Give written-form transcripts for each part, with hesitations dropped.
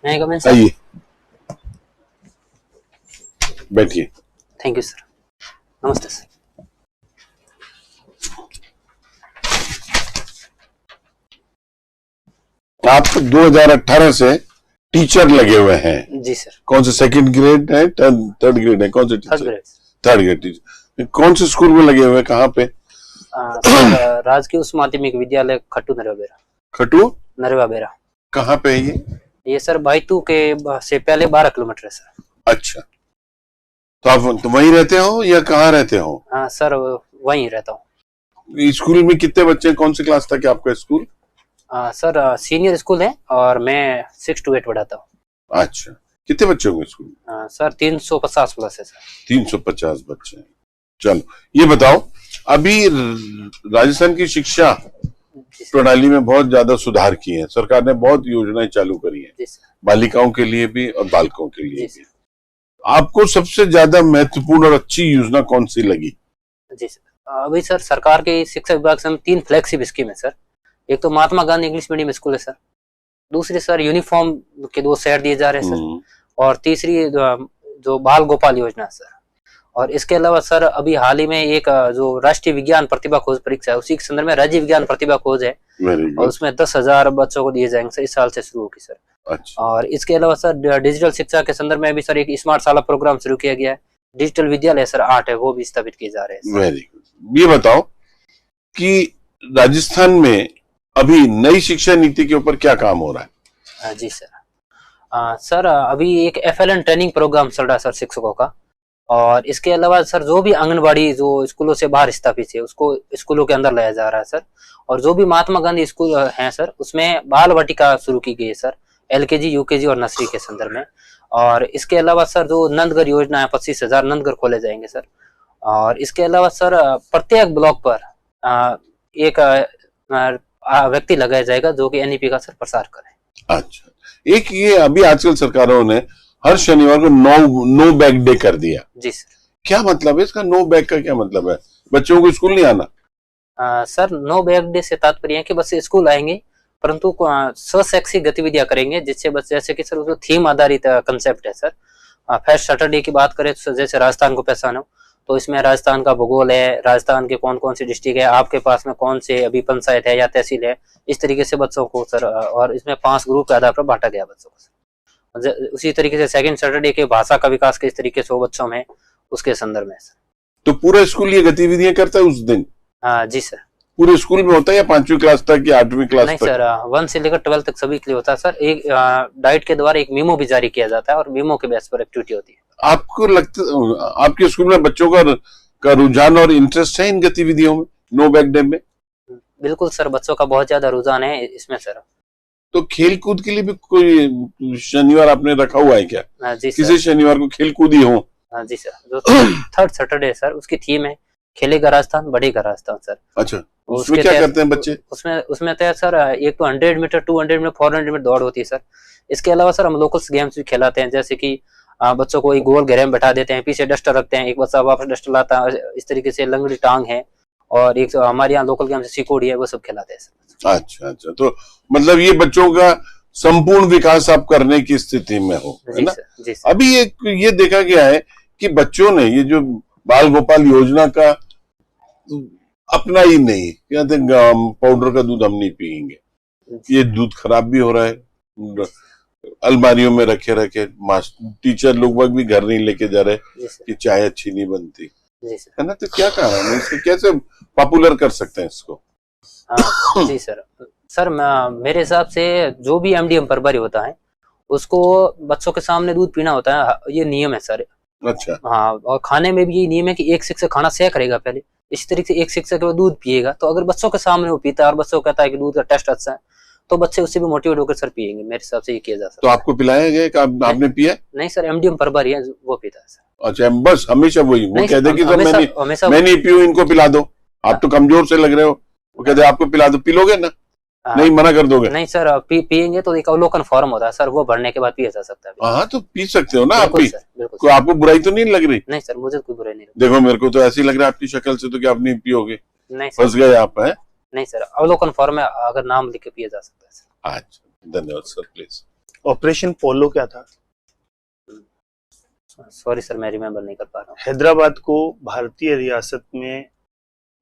मैं comment sir. आइए बैठिए। Thank you sir. नमस्ते सर। आप 2018 से टीचर लगे हुए हैं? जी सर। कौन से सेकंड ग्रेड है, थर्ड ग्रेड है, कौन से third teacher? Grade. Third grade teacher. कौन से स्कूल में लगे हुए हैं, कहाँ पे? सर राजकीय उच्च माध्यमिक विद्यालय खट्टू नरवा बेरा। खटू नरवा बेरा कहाँ पे है ये? ये सर बाईतू के से पहले 12 किलोमीटर है सर। अच्छा, तो आप तो वहीं रहते हो या कहाँ रहते हो? हाँ सर वहीं रहता हूँ। स्कूल में कितने बच्चे हैं, कौन सी क्लास तक है आपका स्कूल? सर सीनियर स्कूल है और मैं 6 to 8 पढ़ाता हूँ। अच्छा, कितने बच्चे होंगे स्कूल में? सर 350 प्लस है सर। 350 बच्चे हैं। चलो ये बताओ, अभी राजस्थान की शिक्षा प्रणाली में बहुत ज्यादा सुधार किए हैं, सरकार ने बहुत योजनाएं चालू करी हैं, बालिकाओं के लिए भी और बालकों के लिए भी। आपको सबसे ज्यादा महत्वपूर्ण और अच्छी योजना कौन सी लगी? जी सर, अभी सर सरकार के शिक्षा विभाग से 3 फ्लैगशिप स्कीम है सर। एक तो Mahatma Gandhi English medium school है सर, दूसरी सर यूनिफॉर्म के 2 सेट दिए जा रहे हैं सर, और तीसरी जो बाल गोपाल योजना है सर। और इसके अलावा सर अभी हाल ही में एक जो राष्ट्रीय विज्ञान प्रतिभा खोज परीक्षा है, उसी के संदर्भ में राज्य विज्ञान प्रतिभा खोज है, और उसमें 10,000 बच्चों को दिए जाएंगे सर। इस साल से शुरू होगी सर। अच्छा। और इसके अलावा सर डिजिटल शिक्षा के संदर्भ में भी सर एक स्मार्ट शाला प्रोग्राम शुरू किया गया है। डिजिटल विद्यालय सर 8 है, वो भी स्थापित किए जा रहे हैं। Very good. ये बताओ कि राजस्थान में अभी नई शिक्षा नीति के ऊपर क्या काम हो रहा है? जी सर। सर अभी एक FLN ट्रेनिंग प्रोग्राम चल रहा है सर शिक्षकों का, और इसके अलावा सर जो भी आंगनबाड़ी जो स्कूलों से बाहर स्थापित है उसको स्कूलों के अंदर लाया जा रहा है सर। और जो भी महात्मा गांधी स्कूल हैं सर उसमें बाल वाटिका शुरू की गई है सर, LKG UKG और नर्सरी के संदर्भ में। और इसके अलावा सर जो नंदघर योजना है, 25,000 नंदघर खोले जाएंगे सर। और इसके अलावा सर प्रत्येक ब्लॉक पर एक व्यक्ति लगाया जाएगा जो कि NEP का सर प्रसार करे। अच्छा, एक ये अभी आजकल सरकारों ने हर शनिवार को नो बैग डे कर दिया। जी सर। क्या मतलब है इसका? नो बैग का क्या मतलब है? बच्चों को स्कूल नहीं आना? सर नो बैग डे से तात्पर्य है कि बच्चे स्कूल आएंगे परंतु स्वशैक्षिक गतिविधियां करेंगे, जिससे बच्चे जैसे कि सर उसको थीम आधारित कंसेप्ट है सर। फर्स्ट सैटरडे की बात करें तो जैसे राजस्थान को पहचानो, तो इसमें राजस्थान का भूगोल है, राजस्थान के कौन कौन सी डिस्ट्रिक्ट है, आपके पास में कौन से अभी पंचायत है या तहसील है, इस तरीके से बच्चों को सर, और इसमें 5 ग्रुप के आधार पर बांटा गया बच्चों को। उसी तरीके से सेकंड सैटरडे के भाषा का विकास किस तरीके से हो बच्चों में, उसके संदर्भ में सर। तो पूरा स्कूल ये गतिविधियां करता है उस दिन? जी सर। पूरे स्कूल में होता है या 5वीं क्लास तक या 8वीं क्लास नहीं तक? सर 1 से लेकर 12 तक सभी के लिए होता है सर। एक डाइट के द्वारा एक मीमो भी जारी किया जाता है और मीमो के बेस पर एक्टिविटी होती है। आपको लगता आपके स्कूल में बच्चों का रुझान और इंटरेस्ट है इन गतिविधियों में, नो बैग डे में? बिल्कुल सर, बच्चों का बहुत ज्यादा रुझान है इसमें सर। तो खेल कूद के लिए भी कोई शनिवार आपने रखा हुआ है क्या? जी सर। किसी शनिवार को खेल कूद ही हो? जी सर, जो थर्ड सैटरडे है सर उसकी थीम है खेलेगा राजस्थान बढ़ेगा राजस्थान सर। अच्छा, उसमें क्या करते हैं बच्चे? उसमें तो सर एक तो 100 मीटर, 200 मीटर, 400 मीटर दौड़ होती है सर। इसके अलावा सर हम लोकल्स गेम्स भी खिलाते हैं, जैसे कि बच्चों को एक गोल घेरे में बैठा देते हैं, पीछे डस्टर रखते हैं, एक बच्चा वापस डस्टर लाता है, इस तरीके से लंगड़ी टांग है, और एक हमारे यहाँ लोकल गेम से सिकोड़ी है, वो सब खिलाते हैं सर। अच्छा अच्छा, तो मतलब ये बच्चों का संपूर्ण विकास आप करने की स्थिति में हो, है ना? जी सर। अभी ये देखा गया है कि बच्चों ने ये जो बाल गोपाल योजना का अपना ही नहीं, कहते पाउडर का दूध हम नहीं पियेंगे, ये दूध खराब भी हो रहा है, अलमारियों में रखे रखे टीचर लोग भी घर नहीं लेके जा रहे कि चाय अच्छी नहीं बनती, है ना? तो क्या कारण है इसको, कैसे पॉपुलर कर सकते हैं इसको? जी सर। सर मेरे हिसाब से जो भी MDM प्रभारी होता है उसको बच्चों के सामने दूध पीना होता है, ये नियम है सर। अच्छा। हाँ, और खाने में भी यही नियम है कि एक शिक्षक खाना शेयर करेगा पहले, इसी तरीके से एक शिक्षक वो दूध पिएगा। तो अगर बच्चों के सामने वो पीता है और बच्चों को कहता है कि दूध का टेस्ट अच्छा है, तो बच्चे उससे भी मोटिवेट होकर सर पिएंगे। मेरे हिसाब से ये किया जा सकता है। तो आपको पिलाया गया कि आपने पिया? नहीं सर, MDM प्रभारी है वो पीता है सर। अच्छा, बस हमेशा वही वो कह दे कि सर मैं नहीं पीऊं, इनको पिला दो, आप तो कमजोर से लग रहे हो, वो कहते आपको पिला दो, पी लोगे ना? नहीं मना कर दोगे? नहीं सर, पिएंगे तो एक अवलोकन फॉर्म होता है सर, वो भरने के बाद पिया जा सकता है। हाँ, तो पी सकते हो ना आप भी। कोई आपको बुराई तो नहीं लग रही? नहीं सर, मुझे कोई बुराई नहीं। देखो मेरे को तो ऐसी लग रहा है आपकी शक्ल से तो कि आप नहीं पियोगे। नहीं, फंस गए आप हैं? नहीं सर, अवलोकन फॉर्म में अगर नाम लिख के पिया जा सकता है सर। अच्छा, धन्यवाद सर, प्लीज। ऑपरेशन पोलो क्या था? सॉरी सर, मैं रिमेम्बर नहीं कर पा रहा हूँ। हैदराबाद को भारतीय रियासत में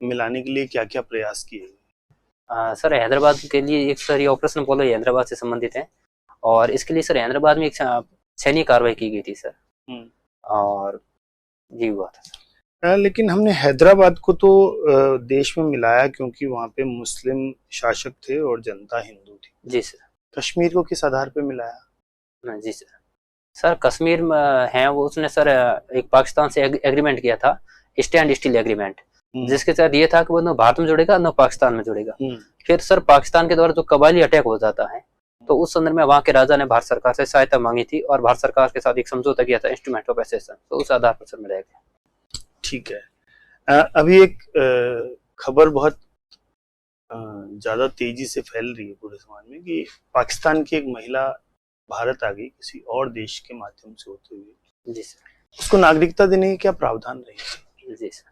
मिलाने के लिए क्या क्या प्रयास किए? सर हैदराबाद के लिए एक सर ये ऑपरेशन पोलो हैदराबाद से संबंधित है, और इसके लिए सर हैदराबाद में एक सैन्य कार्रवाई की गई थी सर, और ये हुआ था। लेकिन हमने हैदराबाद को तो देश में मिलाया क्योंकि वहाँ पे मुस्लिम शासक थे और जनता हिंदू थी। जी सर। कश्मीर को किस आधार पे मिलाया? जी सर। सर कश्मीर में है वो, उसने सर एक पाकिस्तान से एग्रीमेंट किया था, स्टैंड स्टिल एग्रीमेंट, जिसके तहत ये था कि वो न भारत में जुड़ेगा न पाकिस्तान में जुड़ेगा। फिर सर पाकिस्तान के द्वारा जो कबायली अटैक हो जाता है, तो उस संदर्भ में वहाँ के राजा ने भारत सरकार से सहायता मांगी थी, और भारत सरकार के साथ एक समझौता किया था, इंस्ट्रूमेंट ऑफ एसेशन, तो उस आधार पर सर मिलाया गया। ठीक है। अभी एक खबर बहुत ज्यादा तेजी से फैल रही है पूरे समाज में कि पाकिस्तान की एक महिला भारत आ गई किसी और देश के माध्यम से होते हुए। जी सर। उसको नागरिकता देने के क्या प्रावधान रहेंगे? जी सर।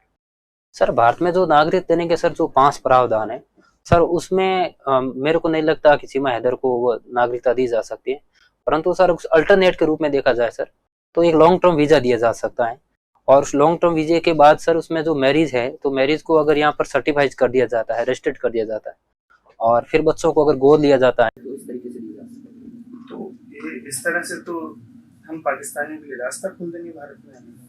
सर भारत में जो नागरिक देने के सर जो 5 प्रावधान है सर, उसमें मेरे को नहीं लगता कि सीमा हैदर को वो नागरिकता दी जा सकती है, परंतु सर उस अल्टरनेट के रूप में देखा जाए सर, तो एक लॉन्ग टर्म वीजा दिया जा सकता है, और उस लॉन्ग टर्म वीजे के बाद सर उसमें जो मैरिज है, तो मैरिज को अगर यहाँ पर सर्टिफाइज कर दिया जाता है, रजिस्टर्ड कर दिया जाता है, और फिर बच्चों को अगर गोद लिया जाता है, तो इस तरीके से दिया जा सकता है। तो ये इस तरह से तो हम पाकिस्तानियों के लिए रास्ता खोल देंगे भारत में आने का।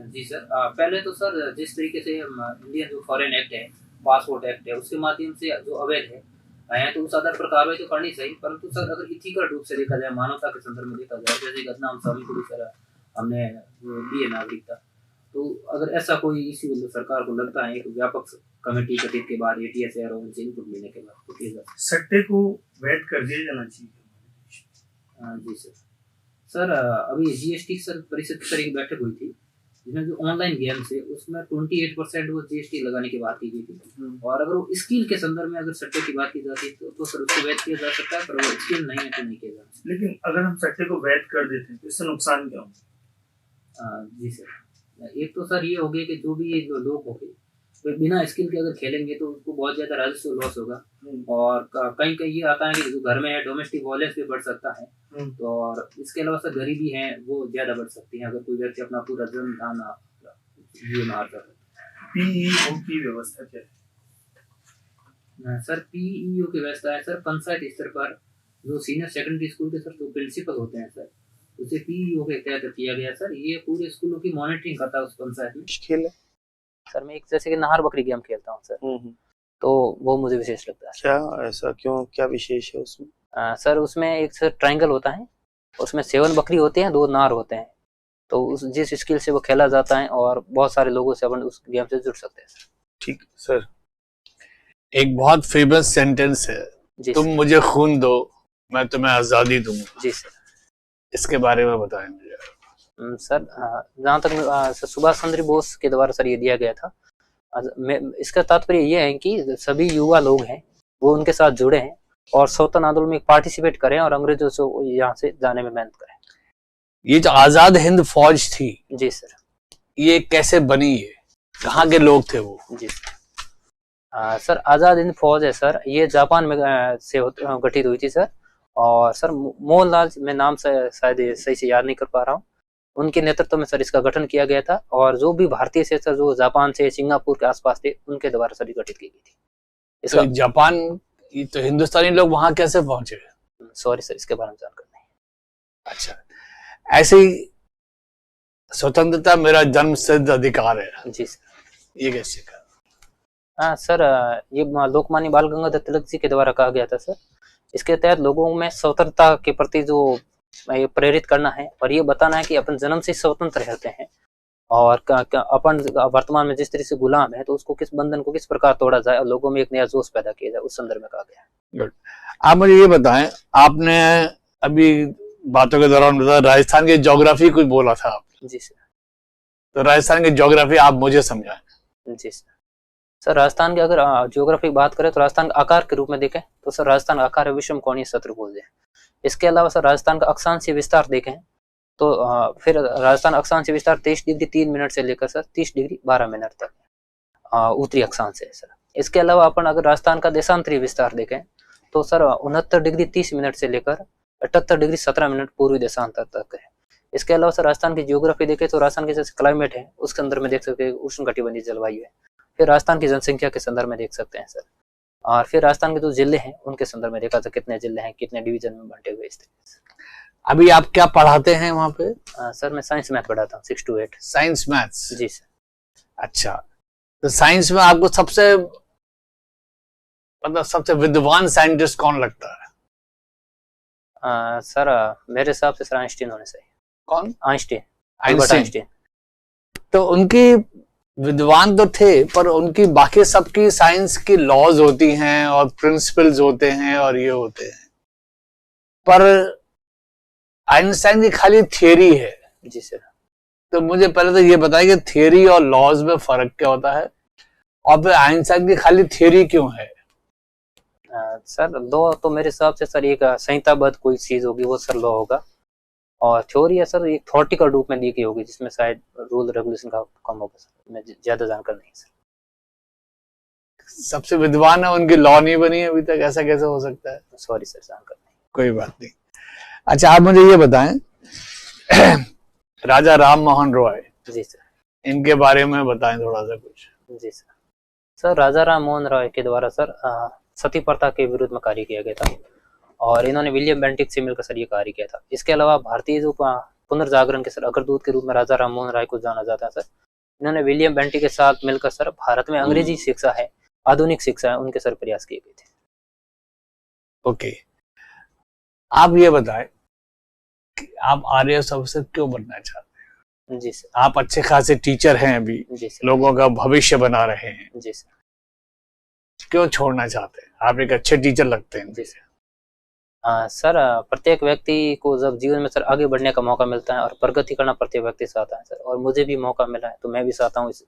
जी सर। पहले तो सर जिस तरीके से इंडियन जो फॉरेन एक्ट है, पासपोर्ट एक्ट है, उसके माध्यम से जो अवैध है तो उस आधार पर कार्रवाई तो करनी चाहिए, परंतु सर अगर इथिकल रूप से देखा जाए, मानवता के संदर्भ में देखा जाए, जैसे गदनाम स्वामी को भी सर हमने दी है नागरिकता, तो अगर ऐसा कोई इश्यू सरकार को लगता है, एक व्यापक कमेटी गठित के बाद ATS और उनसे इनपुट लेने के बाद तो किया जा सकता है। सट्टे को वैध कर दिया जाना चाहिए। जी सर। सर अभी GST सर परिषद की एक बैठक हुई थी, जिसमें जो ऑनलाइन गेम्स है उसमें 28% वो GST लगाने की बात की गई थी, और अगर वो स्किल के संदर्भ में अगर सट्टे की बात की जाती है तो सर उसको वैध किया जा सकता है, पर वो स्किल नहीं है तो नहीं किया जा सकता। लेकिन अगर हम सट्टे को वैध कर देते हैं तो इससे नुकसान क्या होगा? जी सर। एक तो सर ये हो गया कि जो भी ये लोग हो गए तो बिना स्किल के अगर खेलेंगे तो उसको बहुत ज्यादा राजस्व लॉस होगा, और कहीं कहीं ये आता है कि जो घर में है डोमेस्टिक वायलेंस भी बढ़ सकता है, तो और इसके अलावा सर गरीबी है वो ज्यादा बढ़ सकती है, अगर कोई व्यक्ति अपना पूरा जन्म दान PEO की व्यवस्था क्या है? सर PEO की व्यवस्था है सर, पंचायत स्तर पर जो सीनियर सेकेंडरी स्कूल के सर जो प्रिंसिपल होते हैं सर, उसे PEO के तहत किया गया सर, ये पूरे स्कूलों की मॉनिटरिंग करता है उस पंचायत में। खेल है सर मैं एक जैसे कि नाहर बकरी गेम खेलता हूँ सर, तो वो मुझे विशेष लगता है। क्या ऐसा क्यों, क्या विशेष है उसमें? सर उसमें एक सर ट्रायंगल होता है, उसमें 7 बकरी होते हैं, 2 नार होते हैं, तो उस जिस स्किल से वो खेला जाता है, और बहुत सारे लोगों से अपन उस गेम से जुड़ सकते हैं सर। ठीक सर। एक बहुत फेमस सेंटेंस है, तुम मुझे खून दो मैं तुम्हें आजादी दूंगा। जी सर। इसके बारे में बताएं मुझे। सर जहाँ तक सुभाष चंद्र बोस के द्वारा सर ये दिया गया था, इसका तात्पर्य ये है कि सभी युवा लोग हैं वो उनके साथ जुड़े हैं, और स्वतंत्र आंदोलन में पार्टिसिपेट करें, और अंग्रेजों से यहाँ से जाने में मेहनत करें। ये जो आजाद हिंद फौज थी, जी सर, ये कैसे बनी है, कहाँ के लोग थे वो? जी सर। सर आजाद हिंद फौज है सर, ये जापान में से गठित हुई थी सर, और सर मोहनलाल, मैं नाम से शायद सही से याद नहीं कर पा रहा हूँ, उनके नेतृत्व में सर इसका गठन किया गया था, और जो भी भारतीय से सर जो जापान से सिंगापुर के आसपास थे उनके द्वारा सर गठित की गई थी। इसका तो जापान, तो हिंदुस्तानी लोग वहां कैसे पहुंचे? सॉरी सर, इसके बारे में जानकारी नहीं। अच्छा, ऐसी स्वतंत्रता मेरा जन्म सिद्ध अधिकार है। जी सर। ये कैसे कहा? हाँ सर, ये लोकमान्य बाल गंगाधर तिलक जी के द्वारा कहा गया था सर। इसके तहत लोगों में स्वतंत्रता के प्रति जो प्रेरित करना है, और ये बताना है कि अपन जन्म से स्वतंत्र रहते हैं, और अपन वर्तमान में जिस तरह से गुलाम है, तो उसको किस बंधन को किस प्रकार तोड़ा जाए और लोगों में एक नया जोश पैदा किया जाए, उस संदर्भ में कहा गया। गुड। आप मुझे ये बताएं, आपने अभी बातों के दौरान बताया राजस्थान की ज्योग्राफी कुछ बोला था आपने। जी सर। तो राजस्थान की ज्योग्राफी आप मुझे समझाएं। जी सर। सर राजस्थान की अगर ज्योग्राफी बात करें तो राजस्थान का आकार के रूप में देखें तो सर राजस्थान का आकार है विषम कोणीय शत्रुभुज है। इसके अलावा सर राजस्थान का अक्षांशीय विस्तार देखें तो फिर राजस्थान अक्षांशीय विस्तार 23 डिग्री 3 मिनट से लेकर सर 30 डिग्री 12 मिनट तक उत्तरी अक्षांश है सर। इसके अलावा अपन अगर राजस्थान का देशांतरीय विस्तार देखें तो सर 69 डिग्री 30 मिनट से लेकर 78 डिग्री 17 मिनट पूर्वी देशांतर तक है। इसके अलावा सर राजस्थान की जियोग्राफी देखें तो राजस्थान के जैसे क्लाइमेट है उसके अंदर में देख सकते हैं उष्णकटिबंधीय जलवायु है। फिर राजस्थान की जनसंख्या के संदर्भ में देख सकते हैं सर, और फिर राजस्थान के जो जिले हैं उनके संदर्भ में देखा तो कितने जिले हैं, कितने डिवीजन में बांटे हुए इस तरीके से। अभी आप क्या पढ़ाते हैं वहां पे? सर मैं साइंस मैथ पढ़ाता हूँ 6 to 8। Science maths? जी सर। अच्छा, तो साइंस में आपको सबसे मतलब सबसे विद्वान साइंटिस्ट कौन लगता है? सर मेरे हिसाब से सर आइंस्टीन होने चाहिए। कौन? Einstein, Albert Einstein. तो उनकी विद्वान तो थे, पर उनकी बाकी सबकी साइंस की लॉज होती हैं और प्रिंसिपल्स होते हैं और ये होते हैं, पर आइंस्टाइन की खाली थियरी है। जी सर। तो मुझे पहले तो ये बताइए कि थियरी और लॉज में फर्क क्या होता है, और फिर आइंस्टाइन की खाली थियरी क्यों है? सर लॉ तो मेरे हिसाब से सर एक संहिताबद्ध कोई चीज होगी वो सर लॉ होगा, और थ्योरी है सर एक थॉटिकल रूप में दी गई होगी जिसमें शायद रूल रेगुलेशन का कम होगा सर। मैं ज्यादा जानकार नहीं सर। सबसे विद्वान है उनकी लॉ नहीं बनी अभी तक, ऐसा कैसे हो सकता है? सॉरी सर, जानकार नहीं। कोई बात नहीं। अच्छा, आप मुझे ये बताएं राजा राम मोहन रॉय, जी सर, इनके बारे में बताएं थोड़ा सा कुछ। जी सर। सर राजा राम मोहन रॉय के द्वारा सर सती प्रथा के विरुद्ध में कार्य किया गया था, और इन्होंने विलियम बेंटिक से मिलकर सर ये कार्य किया था। इसके अलावा भारतीय जो पुनर्जागरण के सर अग्रदूत के रूप में राजा राम मोहन राय को जाना जाता है सर। इन्होंने विलियम बेंटिक के साथ मिलकर सर भारत में अंग्रेजी शिक्षा है, आधुनिक शिक्षा है, उनके सर प्रयास किए गए थे। ओके, आप ये बताएं कि आप आईएएस अफसर क्यों बनना चाहते हैं? जी सर। आप अच्छे खासे टीचर हैं, अभी जी सर। लोगों का भविष्य बना रहे हैं, जी सर। क्यों छोड़ना चाहते हैं? आप एक अच्छे टीचर लगते हैं। जी सर। सर प्रत्येक व्यक्ति को जब जीवन में सर आगे बढ़ने का मौका मिलता है और प्रगति करना प्रत्येक व्यक्ति चाहता है सर, और मुझे भी मौका मिला है तो मैं भी चाहता हूँ इस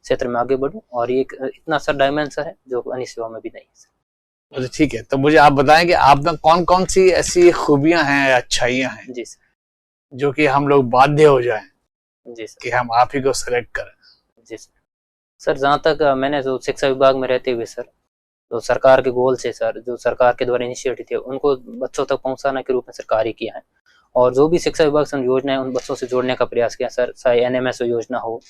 क्षेत्र में आगे बढ़ूं, और ये इतना सर डायमेंशन है जो अन्य सेवा में भी नहीं है सर। अच्छा ठीक है, तो मुझे आप बताएं कि आप में कौन कौन सी ऐसी खूबियां हैं, अच्छाइयां हैं जी सर। जो कि हम लोग बाध्य हो जाएं जी सर। कि हम आप ही को सेलेक्ट करें? जी सर। सर जहाँ तक मैंने जो शिक्षा विभाग में रहते हुए सर जो सरकार के गोल से सर जो सरकार के द्वारा इनिशिएटिव थे उनको बच्चों तक पहुंचाने के रूप में सर कार्य किया है, और जो भी शिक्षा विभाग से योजना है उन बच्चों से जोड़ने का प्रयास किया सर, चाहे एनएमएस योजना हो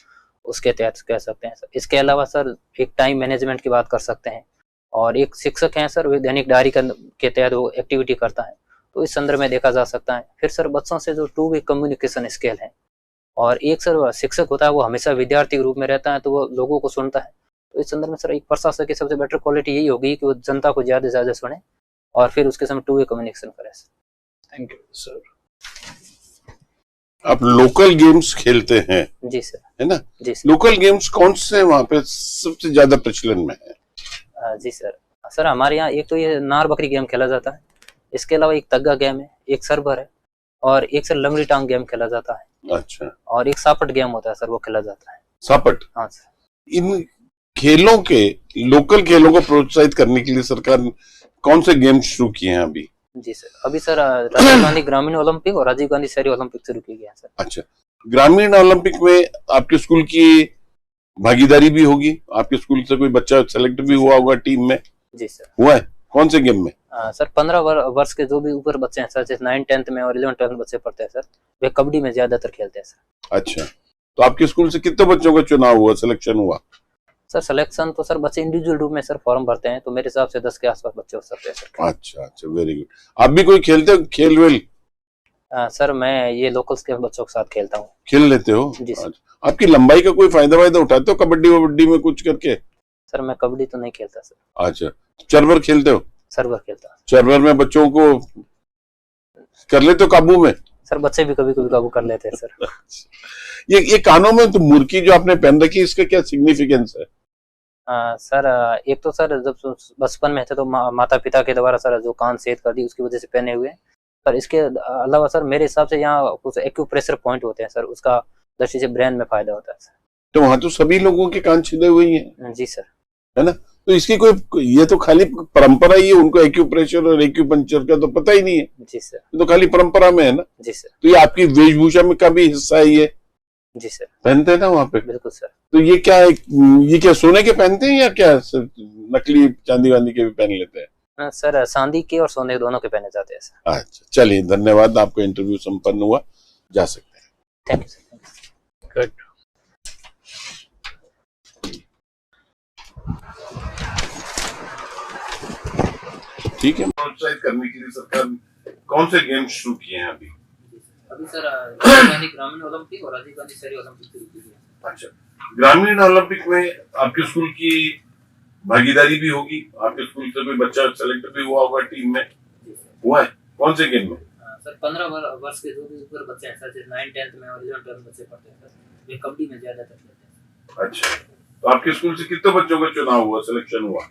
उसके तहत कह सकते हैं सर। इसके अलावा सर एक टाइम मैनेजमेंट की बात कर सकते हैं, और एक शिक्षक हैं सर वे दैनिक डायरी के तहत वो एक्टिविटी करता है, तो इस संदर्भ में देखा जा सकता है। फिर सर बच्चों से जो 2 वे कम्युनिकेशन स्किल है, और एक सर शिक्षक होता है वो हमेशा विद्यार्थी के रूप में रहता है तो वो लोगों को सुनता है, तो इस संदर्भ में सर एक प्रशासक की सबसे बेटर क्वालिटी यही होगी कि वो जनता को ज्यादा से ज्यादा सुने और फिर उसके साथ 2 वे कम्युनिकेशन करे सर। Thank you sir. आप लोकल गेम्स खेलते हैं? जी सर। है ना? जी सर। लोकल गेम्स कौन से वहाँ पे सबसे ज्यादा प्रचलन में है? जी सर। सर हमारे यहाँ एक तो ये नार बकरी गेम खेला जाता है, इसके अलावा एक तग्गा गेम है, एक सरबर है, और एक सर लंगड़ी टांग गेम खेला जाता है। अच्छा। और एक सापट गेम होता है सर वो खेला जाता है। सापट? हाँ सर। इन खेलों के लोकल खेलों को प्रोत्साहित करने के लिए सरकार ने कौन से गेम शुरू किए हैं अभी? जी सर, अभी सर राजीव गांधी ग्रामीण ओलंपिक और राजीव गांधी शहरी ओलंपिक शुरू किए गए हैं सर। अच्छा, ग्रामीण ओलंपिक में आपके स्कूल की भागीदारी भी होगी? आपके स्कूल से कोई बच्चा सेलेक्ट भी हुआ होगा टीम में? जी सर। हुआ है? कौन से गेम में? सर 15 वर्ष के जो भी ऊपर बच्चे हैं सर, जैसे 9, 10th में और 11, 12 बच्चे पढ़ते हैं सर, वे कबड्डी में ज्यादातर खेलते हैं सर। अच्छा, तो आपके स्कूल से कितने बच्चों का चुनाव हुआ, सिलेक्शन हुआ? सर सिलेक्शन तो सर बच्चे इंडिविजुअल रूप में सर फॉर्म भरते हैं, तो मेरे हिसाब से 10 के आसपास बच्चे हो सकते हैं सर। अच्छा अच्छा, वेरी गुड। आप भी कोई खेलते हो खेल वेल? सर मैं ये लोकल्स के बच्चों के साथ खेलता हूँ। खेल लेते हो? जी सर। अच्छा। आपकी लंबाई का कोई फायदा उठाते हो कबड्डी वबड्डी में कुछ करके? सर मैं कबड्डी तो नहीं खेलता सर। अच्छा, चरवर खेलते हो? सरवर खेलता। चरवर में बच्चों को कर लेते हो काबू में? सर बच्चे भी कभी कभी काबू कर लेते हैं सर। ये कानों में तो मुर्की जो आपने पहन रखी है, इसका क्या सिग्निफिकेंस है? सर एक तो सर जब बचपन में थे तो माता पिता के द्वारा सर जो कान सेध कर दी उसकी वजह से पहने हुए हैं सर। इसके अलावा सर मेरे हिसाब से यहाँ कुछ एक्यूप्रेशर पॉइंट होते हैं सर, उसका दृष्टि से ब्रेन में फायदा होता है सर। तो वहां तो सभी लोगों के कान छिदे हुए ही हैं। जी सर। है ना? तो इसकी कोई, ये तो खाली परंपरा ही है, उनको एक्यूप्रेशर और एक्यूपंक्चर का तो पता ही नहीं है। जी सर। तो खाली परंपरा में है ना? जी सर। तो ये आपकी वेशभूषा में का भी हिस्सा है, ये जी सर। पहनते हैं ना वहाँ पे? बिल्कुल सर। तो ये क्या है, ये क्या सोने के पहनते हैं या क्या नकली चांदी वांदी के भी पहन लेते हैं? सर चांदी के और सोने के दोनों के पहने जाते हैं सर। अच्छा, चलिए धन्यवाद, आपका इंटरव्यू संपन्न हुआ, जा सकते हैं। Thank you sir. गुड। ठीक है, प्रोत्साहित करने के लिए सरकार कौन से गेम शुरू किए हैं अभी? अभी सर राजीव गांधी ग्रामीण ओलंपिक और राजीव गांधी शहरी ओलंपिक शुरू की है। अच्छा, ग्रामीण ओलंपिक में आपके स्कूल की भागीदारी भी होगी, आपके स्कूल से कोई बच्चा सेलेक्ट भी हुआ होगा टीम में? हुआ है? कौन से गेम में? सर 15 वर्ष के जो भी ऊपर बच्चे हैं सर, 9 10th में और 11 12 बच्चे पढ़ते हैं सर, वे कबड्डी में ज्यादातर खेलते हैं। अच्छा, तो आपके स्कूल से कितने बच्चों का चुनाव हुआ, सिलेक्शन हुआ?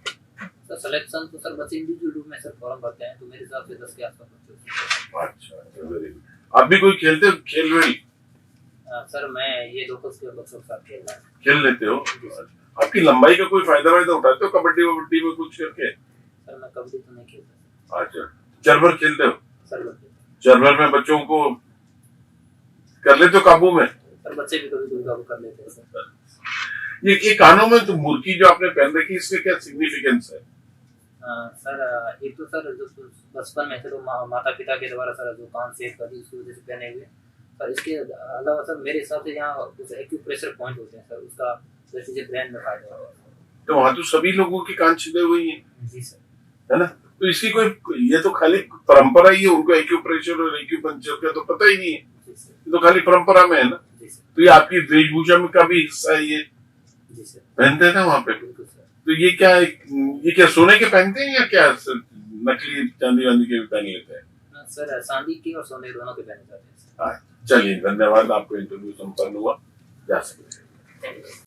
सर सिलेक्शन तो सर बच्चे इंडिविजुअल रूप में सर फॉर्म भरते हैं, तो मेरे हिसाब से 10 के आसपास बच्चे। अच्छा, वेरी गुड। आप भी कोई खेलते हो, खेल रही? सर मैं ये लोकल के बच्चों के साथ खेल रहा हूँ। खेल लेते हो? आपकी लंबाई का कोई फायदा उठाते हो कबड्डी वबड्डी में कुछ करके? सर मैं कबड्डी तो नहीं खेलता। अच्छा, चरबर खेलते हो? सर चरबर में बच्चों को कर लेते हो काबू में? सर बच्चे भी कभी कभी काबू कर लेते हैं सर। ये कानों में तो मुर्की जो आपने पहन रखी, इसके क्या सिग्निफिकेंस है? सर एक तो सर जो बचपन में थे तो माता पिता के द्वारा सर जो कान सेट कर दी उसकी वजह से पहने हुए। सर इसके अलावा सर मेरे हिसाब से यहाँ कुछ एक्यूप्रेशर पॉइंट होते हैं सर, उसका जैसे ब्रेन में फायदा होता है। तो वहां तो सभी लोगों के कान छिदे हुए ही हैं, जी सर। है ना? तो इसकी कोई, ये तो खाली परंपरा ही है, उनको एक्यूप्रेशर और एक्यूपंक्चर का तो पता ही नहीं है, ये तो खाली परंपरा में है ना? तो ये आपकी वेशभूषा में का भी हिस्सा है, ये पहनते थे वहां पे? तो ये क्या है, ये क्या सोने के पहनते हैं या क्या नकली चांदी वांदी के भी पहन लेते हैं? सर चांदी के और सोने दोनों के पहने जाते हैं। चलिए धन्यवाद, आपको इंटरव्यू संपन्न हुआ, जा सकते हैं।